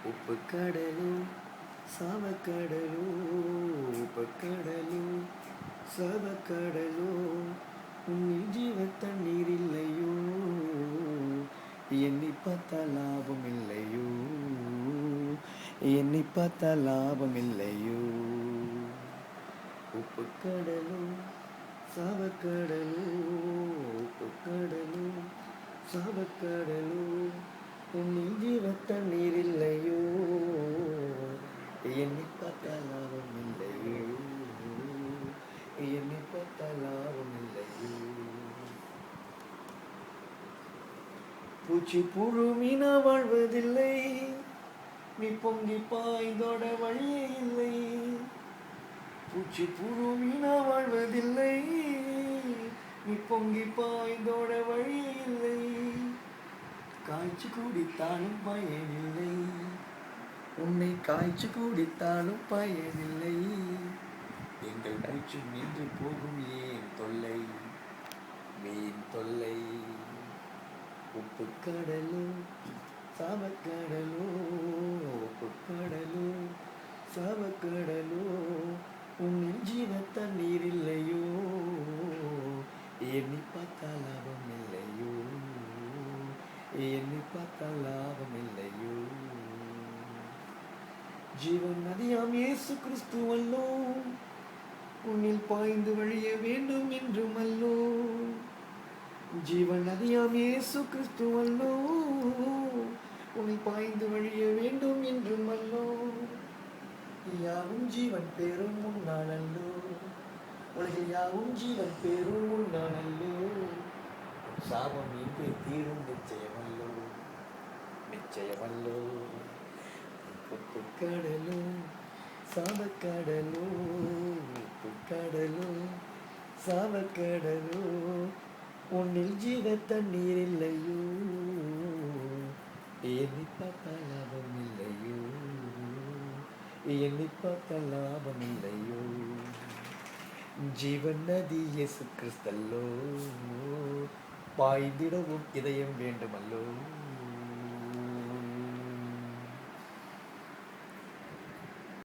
உப்பு கடலும் சாவக்கடலும், உப்பு கடலும் சாவக்கடலும், உன்னில் ஜீவ தண்ணீர் இல்லையோ, என்னை பார்த்தால் லாபம் இல்லையோ, என்னை பார்த்தால் லாபம் இல்லையோ. உப்பு கடலும் சாவக்கடலும், உப்பு கடலும் சாவக்கடலும், உன்னில் ஜீவ தண்ணீர் இல்லையோ, என்னை பார்த்தால் லாபம் இல்லையோ, என்னை பார்த்தால் லாபம் இல்லையோ. பூச்சி புழு மீனா வாழ்வதில்லை, நீ பொங்கி பாய்ந்தோட வழியே இல்லை. பூச்சி புழு மீனா வாழ்வதில்லை, நீ பொங்கி பாய்ந்தோட வழியே இல்லை. காய்ச்சி குடித்தாலும் பயனில்லை, உன்னை காய்ச்சி குடித்தாலும் பயனில்லை. எங்கள் மூச்சு நின்று போகும் ஏன் தொல்லை, வீண் தொல்லை. உப்பு கடலும் சாவக்கடலும், உப்பு கடலும் சாவக்கடலும், உன்னில் ஜீவ தண்ணீர் இல்லையோ, என்னை பார்த்தால் லாபம் இல்லையோ, என்னை பார்த்தால் லாபம் இல்லையோ. ஜீவன் நதியாம் இயேசு கிறிஸ்துவல்லோ, உன்னில் பாய்ந்து வழிய வேண்டும் என்றும் அல்லோ. ஜீவன் நதியாம் இயேசு கிறிஸ்துவல்லோ, உன்னில் பாய்ந்து வழிய வேண்டும் என்றும் அல்லோ. யாவும் ஜீவன் பெறும் முன்னானல்லோ, உலகில் யாவும் ஜீவன் பெறும் முன்னானல்லோ. சாபம் இன்று தீரும் நிச்சயமல்லோ, நிச்சயமல்லோ. உப்பு கடலும் சாவக்கடலும், உப்பு கடலும் சாவக்கடலும், உன்னில் ஜீவ தண்ணீர் இல்லையோ, என்னை பார்த்தால் லாபம் இல்லையோ, என்னை பார்த்தால் லாபம் இல்லையோ. ஜீவன் நதி இயேசு கிறிஸ்தல்லோ, பாய்ந்திடவும் இதயம் வேண்டுமல்லோ.